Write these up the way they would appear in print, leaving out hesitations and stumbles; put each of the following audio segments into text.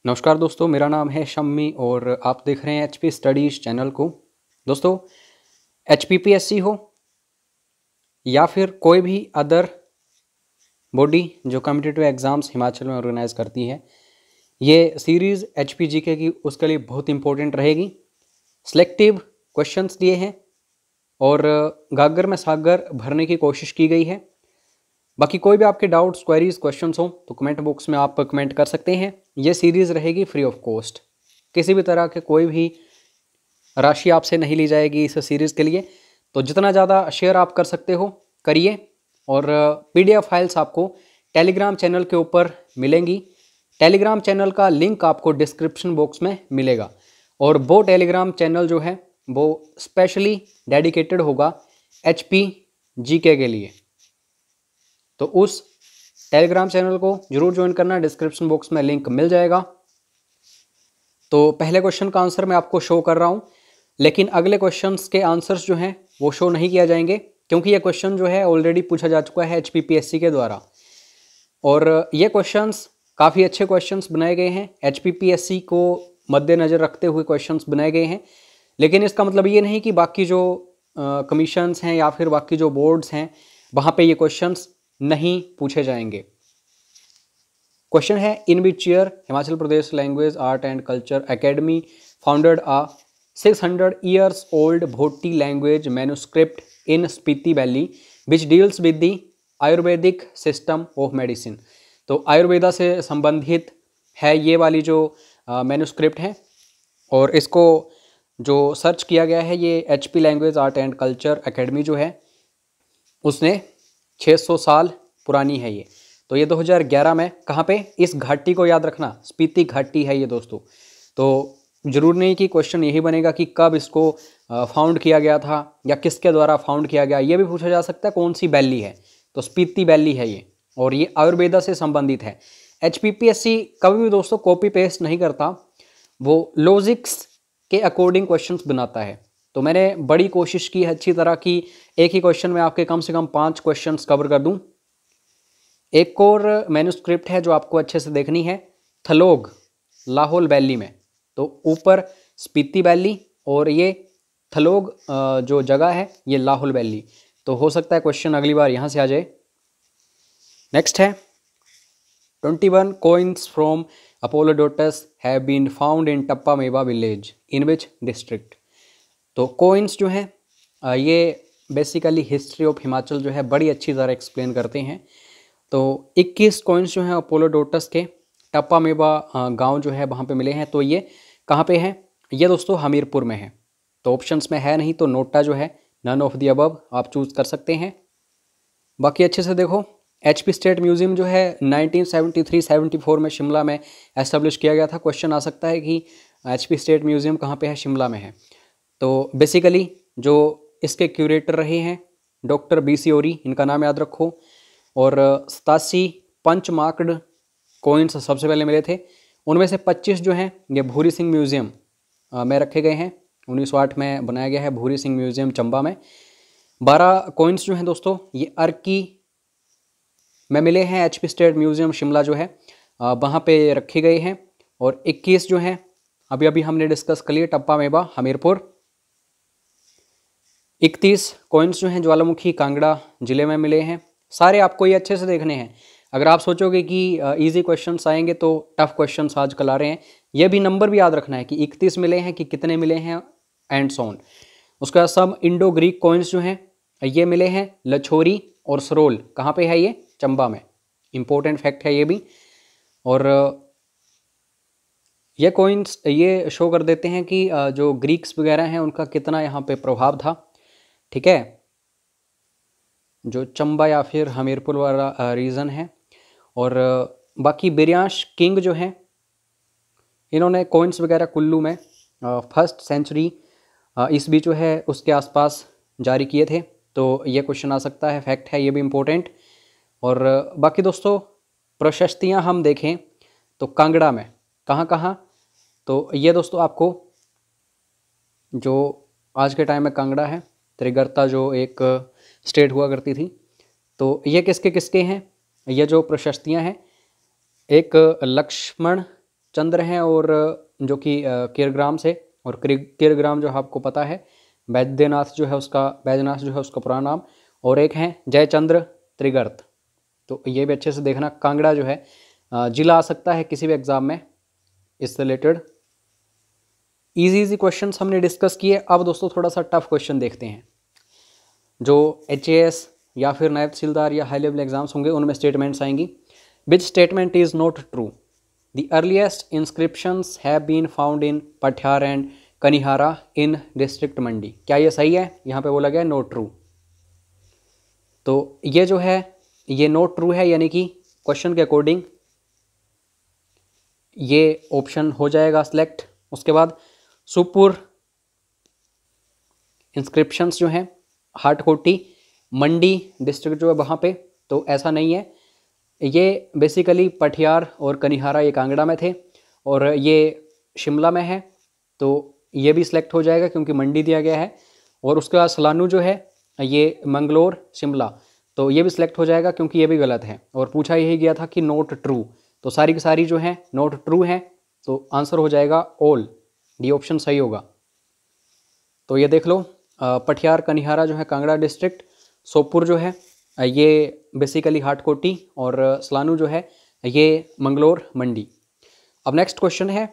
नमस्कार दोस्तों, मेरा नाम है शम्मी और आप देख रहे हैं एचपी स्टडीज़ चैनल को। दोस्तों, एचपीपीएससी हो या फिर कोई भी अदर बॉडी जो कॉम्पिटिटिव एग्ज़ाम्स हिमाचल में ऑर्गेनाइज करती है, ये सीरीज़ एचपी जीके की उसके लिए बहुत इंपॉर्टेंट रहेगी। सिलेक्टिव क्वेश्चंस दिए हैं और गागर में सागर भरने की कोशिश की गई है। बाकी कोई भी आपके डाउट्स, क्वेरीज, क्वेश्चंस हो तो कमेंट बॉक्स में आप कमेंट कर सकते हैं। ये सीरीज़ रहेगी फ्री ऑफ कॉस्ट, किसी भी तरह के कोई भी राशि आपसे नहीं ली जाएगी इस सीरीज़ के लिए। तो जितना ज़्यादा शेयर आप कर सकते हो करिए। और पीडीएफ फाइल्स आपको टेलीग्राम चैनल के ऊपर मिलेंगी। टेलीग्राम चैनल का लिंक आपको डिस्क्रिप्शन बॉक्स में मिलेगा और वो टेलीग्राम चैनल जो है वो स्पेशली डेडिकेटेड होगा एचपी जीके के लिए। तो उस टेलीग्राम चैनल को जरूर ज्वाइन करना, डिस्क्रिप्शन बॉक्स में लिंक मिल जाएगा। तो पहले क्वेश्चन का आंसर मैं आपको शो कर रहा हूं, लेकिन अगले क्वेश्चंस के आंसर्स जो हैं वो शो नहीं किया जाएंगे क्योंकि ये क्वेश्चन जो है ऑलरेडी पूछा जा चुका है एचपीपीएससी के द्वारा। और ये क्वेश्चंस काफ़ी अच्छे क्वेश्चंस बनाए गए हैं, एचपीपीएससी को मद्देनज़र रखते हुए क्वेश्चंस बनाए गए हैं। लेकिन इसका मतलब ये नहीं कि बाकी जो कमीशंस हैं या फिर बाकी जो बोर्ड्स हैं वहाँ पे ये क्वेश्चंस नहीं पूछे जाएंगे। क्वेश्चन है, in which year Himachal Pradesh language art and culture academy founded a 600 years old Bhoti language manuscript in Spiti valley which deals with the Ayurvedic system of medicine. तो आयुर्वेदा से संबंधित है ये वाली जो मैन्युस्क्रिप्ट है और इसको जो सर्च किया गया है ये HP language art and culture academy जो है उसने 600 साल पुरानी है ये। तो ये 2011 में कहाँ पे, इस घाटी को याद रखना, स्पीति घाटी है ये दोस्तों। तो जरूर नहीं कि क्वेश्चन यही बनेगा कि कब इसको फाउंड किया गया था या किसके द्वारा फाउंड किया गया, ये भी पूछा जा सकता है कौन सी वैली है। तो स्पीति वैली है ये और ये आयुर्वेदा से संबंधित है। एचपीपीएससी कभी भी दोस्तों कॉपी पेस्ट नहीं करता, वो लॉजिक्स के अकॉर्डिंग क्वेश्चंस बनाता है। तो मैंने बड़ी कोशिश की है अच्छी तरह की एक ही क्वेश्चन में आपके कम से कम 5 क्वेश्चंस कवर कर दूं। एक और मैन्युस्क्रिप्ट है जो आपको अच्छे से देखनी है, थलोग लाहौल वैली में। तो ऊपर स्पीति वैली और ये थलोग जो जगह है ये लाहौल वैली। तो हो सकता है क्वेश्चन अगली बार यहाँ से आ जाए। नेक्स्ट है, 21 coins from Apollodotus have been found in टप्पा मेवा विलेज इन विच डिस्ट्रिक्ट। तो कोइंस जो हैं ये बेसिकली हिस्ट्री ऑफ हिमाचल जो है बड़ी अच्छी तरह एक्सप्लेन करते हैं। तो 21 कॉइन्स जो हैं अपोलोडोटस के टप्पा मेवा गांव जो है वहाँ पे मिले हैं। तो ये कहाँ पे है, ये दोस्तों हमीरपुर में है। तो ऑप्शंस में है नहीं, तो नोटा जो है नन ऑफ द अबव आप चूज़ कर सकते हैं। बाकी अच्छे से देखो, एचपी स्टेट म्यूज़ियम जो है 1973-74 में शिमला में एस्टेब्लिश किया गया था। क्वेश्चन आ सकता है कि एचपी स्टेट म्यूज़ियम कहाँ पे है, शिमला में है। तो बेसिकली जो इसके क्यूरेटर रहे हैं डॉक्टर बीसी ओरी, इनका नाम याद रखो। और 87 पंचमार्क्ड कॉइन्स सबसे पहले मिले थे, उनमें से 25 जो हैं ये भूरी सिंह म्यूज़ियम में रखे गए हैं। 1908 में बनाया गया है भूरी सिंह म्यूज़ियम चंबा में। 12 कॉइन्स जो हैं दोस्तों ये अर्की में मिले हैं, एचपी स्टेट म्यूज़ियम शिमला जो है वहाँ पे रखे गए हैं। और 21 जो हैं अभी अभी हमने डिस्कस कर लिए टप्पा मेवा हमीरपुर। 31 कॉइन्स जो हैं ज्वालामुखी कांगड़ा जिले में मिले हैं। सारे आपको ये अच्छे से देखने हैं। अगर आप सोचोगे कि इजी क्वेश्चंस आएंगे तो टफ क्वेश्चंस आजकल आ रहे हैं, ये भी नंबर भी याद रखना है कि 31 मिले हैं कि कितने मिले हैं एंड सो ऑन। उसके बाद सब इंडो ग्रीक कॉइन्स जो हैं ये मिले हैं लछोरी और सरोल, कहाँ पे है ये, चंबा में। इंपॉर्टेंट फैक्ट है ये भी। और ये कॉइन्स ये शो कर देते हैं कि जो ग्रीक्स वगैरह हैं उनका कितना यहाँ पे प्रभाव था। ठीक है, जो चंबा या फिर हमीरपुर वाला रीजन है। और बाकी बिरयांश किंग जो हैं इन्होंने कॉइन्स वगैरह कुल्लू में 1st सेंचुरी ईस्वी जो है उसके आसपास जारी किए थे। तो ये क्वेश्चन आ सकता है, फैक्ट है ये भी इम्पोर्टेंट। और बाकी दोस्तों प्रशस्तियाँ हम देखें तो कांगड़ा में कहाँ कहाँ, तो ये दोस्तों आपको जो आज के टाइम में कांगड़ा है, त्रिगर्ता जो एक स्टेट हुआ करती थी, तो ये किसके किसके हैं, ये जो प्रशस्तियां हैं, एक लक्ष्मण चंद्र हैं और जो कि कीरग्राम से, और कीरग्राम जो आपको पता है बैद्यनाथ जो है उसका पुराना नाम, और एक हैं जयचंद्र त्रिगर्त। तो ये भी अच्छे से देखना। कांगड़ा जो है जिला आ सकता है किसी भी एग्जाम में इससे रिलेटेड। इजी क्वेश्चंस हमने डिस्कस किए। अब दोस्तों थोड़ा सा टफ क्वेश्चन देखते हैं। जो HAS या फिर नायब तहसीलदार या हाई लेवल एग्जाम्स होंगे उनमें स्टेटमेंट्स आएंगी। Which statement is not true? The earliest inscriptions have been found in Pathiyar and Kanihara in district Mandi. क्या ये सही है? यहाँ पे बोला गया नॉट ट्रू। तो ये जो है ये नॉट ट्रू है, यानी कि क्वेश्चन के अकॉर्डिंग ये ऑप्शन हो जाएगा सिलेक्ट। उसके बाद सुपुर इंस्क्रिप्शंस जो हैं हाटकोटी मंडी डिस्ट्रिक्ट जो है वहाँ पे, तो ऐसा नहीं है। ये बेसिकली पठियार और कनिहारा ये कांगड़ा में थे और ये शिमला में है, तो ये भी सिलेक्ट हो जाएगा क्योंकि मंडी दिया गया है। और उसके बाद सलानू जो है ये मंगलोर शिमला, तो ये भी सिलेक्ट हो जाएगा क्योंकि ये भी गलत है। और पूछा यही गया था कि नोट ट्रू, तो सारी की सारी जो है नोट ट्रू हैं, तो आंसर हो जाएगा ऑल, डी ऑप्शन सही होगा। तो ये देख लो, पठियार कनिहारा जो है कांगड़ा डिस्ट्रिक्ट, सोपुर जो है ये बेसिकली हाटकोटी, और सलानू जो है ये मंगलोर मंडी। अब नेक्स्ट क्वेश्चन है,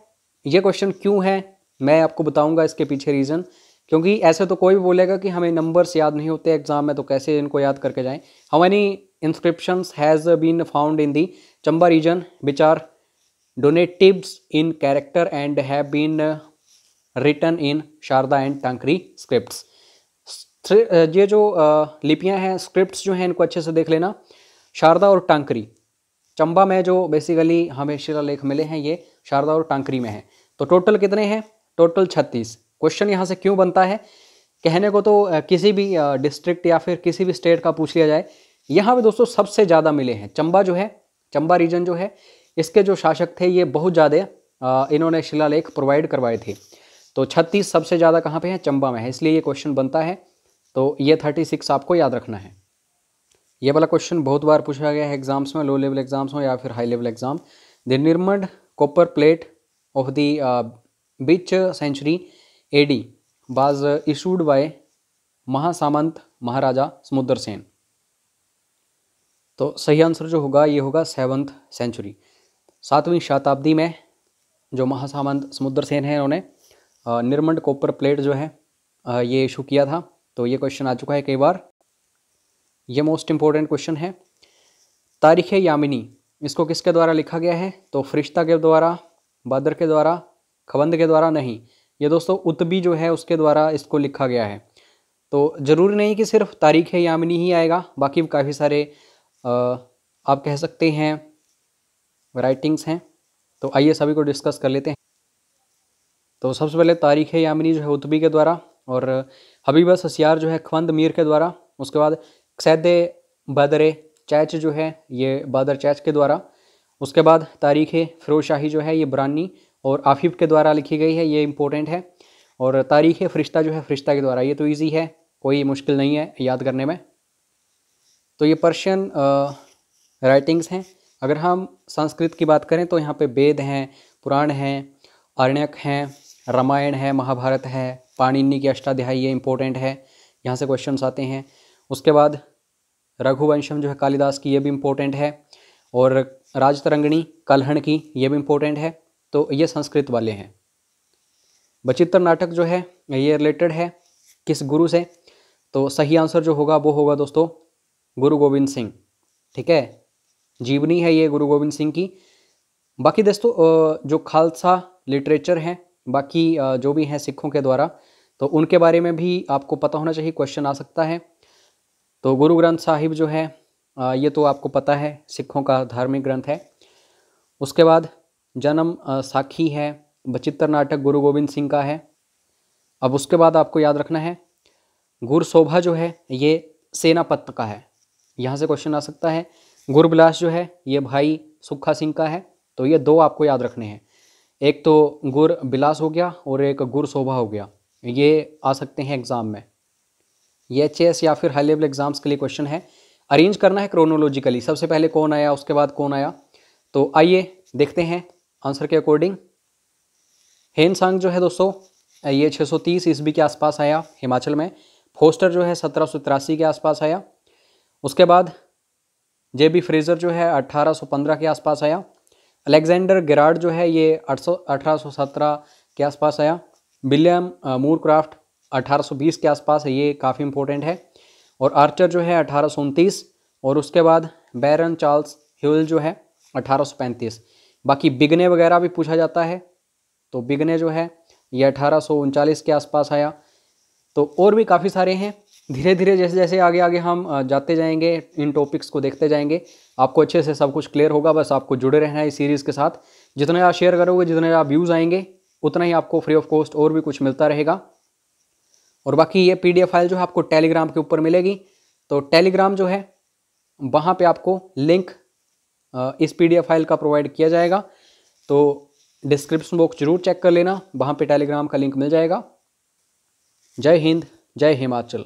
ये क्वेश्चन क्यों है मैं आपको बताऊंगा इसके पीछे रीज़न। क्योंकि ऐसे तो कोई भी बोलेगा कि हमें नंबर्स याद नहीं होते एग्जाम में, तो कैसे इनको याद करके जाएं। How many inscriptions has been found in the Chamba region which are donatives in character and have been written in Sharada and Tankri scripts. ये जो लिपियां हैं, स्क्रिप्ट्स जो हैं, इनको अच्छे से देख लेना। शारदा और टांकरी, चंबा में जो बेसिकली हमें शिलालेख मिले हैं ये शारदा और टांकरी में हैं। तो टोटल कितने हैं? टोटल 36। क्वेश्चन यहाँ से क्यों बनता है? कहने को तो किसी भी डिस्ट्रिक्ट या फिर किसी भी स्टेट का पूछ लिया जाए, यहाँ पे दोस्तों सबसे ज़्यादा मिले हैं। चंबा जो है, चंबा रीजन जो है, इसके जो शासक थे ये बहुत ज़्यादा इन्होंने शिलालेख प्रोवाइड करवाए थे। तो 36 सबसे ज़्यादा कहाँ पे है? चंबा में है, इसलिए ये क्वेश्चन बनता है। तो ये 36 आपको याद रखना है। ये वाला क्वेश्चन बहुत बार पूछा गया है एग्जाम्स में, लो लेवल एग्जाम्स हो या फिर high level exam. The Nirmand copper plate of the which century AD was issued by Mahasamanta Maharaja Samudrasena. तो सही आंसर जो होगा ये होगा 7th सेंचुरी। 7वीं शताब्दी में जो महासामंत समुद्रसेन है उन्होंने निर्मंड कॉपर प्लेट जो है ये इशू किया था। तो ये क्वेश्चन आ चुका है कई बार। ये मोस्ट इंपॉर्टेंट क्वेश्चन है। तारीख़ यामिनी, इसको किसके द्वारा लिखा गया है? तो फरिश्ता के द्वारा, बदर के द्वारा, खबंद के द्वारा नहीं, ये दोस्तों उतबी जो है उसके द्वारा इसको लिखा गया है। तो ज़रूरी नहीं कि सिर्फ तारीख़ यामिनी ही आएगा, बाकी काफ़ी सारे आप कह सकते हैं राइटिंग्स हैं। तो आइए सभी को डिस्कस कर लेते हैं। तो सबसे पहले तारीख़ यामिनी जो है उतबी के द्वारा, और हबीब ससियार जो है खवंद मीर के द्वारा। उसके बाद सैद बदर चैच जो है ये बदर चैच के द्वारा। उसके बाद तारीख़ फ़िरोज़ शाही जो है ये बरानी और आफिफ के द्वारा लिखी गई है, ये इंपॉर्टेंट है। और तारीख़ फ़रिश्ता जो है फ़रिश्ता के द्वारा, ये तो इजी है, कोई मुश्किल नहीं है याद करने में। तो ये पर्शियन राइटिंग्स हैं। अगर हम संस्कृत की बात करें तो यहाँ पे वेद हैं, पुराण हैं, आरण्यक हैं, रामायण है, महाभारत है, पाणिनि की अष्टाध्यायी ये इंपॉर्टेंट है, यहाँ से क्वेश्चंस आते हैं। उसके बाद रघुवंशम जो है कालिदास की, ये भी इम्पोर्टेंट है। और राजतरंगिणी कल्हण की, ये भी इम्पोर्टेंट है। तो ये संस्कृत वाले हैं। बचित्र नाटक जो है ये रिलेटेड है किस गुरु से? तो सही आंसर जो होगा वो होगा दोस्तों गुरु गोविंद सिंह। ठीक है, जीवनी है ये गुरु गोविंद सिंह की। बाकी दोस्तों जो खालसा लिटरेचर हैं, बाकी जो भी हैं सिखों के द्वारा, तो उनके बारे में भी आपको पता होना चाहिए, क्वेश्चन आ सकता है। तो गुरु ग्रंथ साहिब जो है ये तो आपको पता है सिखों का धार्मिक ग्रंथ है। उसके बाद जन्म साखी है, बचित्र नाटक गुरु गोविंद सिंह का है। अब उसके बाद आपको याद रखना है गुरशोभा जो है ये सेनापत का है, यहाँ से क्वेश्चन आ सकता है। गुरबिलास जो है ये भाई सुखा सिंह का है। तो ये दो आपको याद रखने हैं, एक तो गुरबिलास हो गया और एक गुरशोभा हो गया, ये आ सकते हैं एग्ज़ाम में। ये HAS या फिर हाई लेवल एग्जाम्स के लिए क्वेश्चन है। अरेंज करना है क्रोनोलॉजिकली, सबसे पहले कौन आया उसके बाद कौन आया। तो आइए देखते हैं आंसर के अकॉर्डिंग। हेनसांग जो है दोस्तों ये 630 ईस्वी के आसपास आया हिमाचल में। फोस्टर जो है 1783 के आसपास आया। उसके बाद जेबी फ्रेजर जो है 1815 के आसपास आया। अलेक्जेंडर गेरार्ड जो है ये 1817 के आसपास आया। विलियम मूरक्राफ्ट 1820 के आसपास है, ये काफ़ी इंपॉर्टेंट है। और आर्चर जो है 1829। और उसके बाद बैरन चार्ल्स ह्यूल जो है 1835। बाकी बिगने वगैरह भी पूछा जाता है, तो बिगने जो है ये 1839 के आसपास आया। तो और भी काफ़ी सारे हैं। धीरे धीरे जैसे जैसे आगे आगे हम जाते जाएंगे, इन टॉपिक्स को देखते जाएंगे, आपको अच्छे से सब कुछ क्लियर होगा। बस आपको जुड़े रहना है इस सीरीज़ के साथ। जितने आप शेयर करोगे, जितने आप व्यूज़ आएंगे, उतना ही आपको फ्री ऑफ कॉस्ट और भी कुछ मिलता रहेगा। और बाकी ये PDF फाइल जो है आपको टेलीग्राम के ऊपर मिलेगी। तो टेलीग्राम जो है वहाँ पे आपको लिंक इस PDF फाइल का प्रोवाइड किया जाएगा। तो डिस्क्रिप्शन बॉक्स जरूर चेक कर लेना, वहाँ पे टेलीग्राम का लिंक मिल जाएगा। जय हिंद, जय हिमाचल।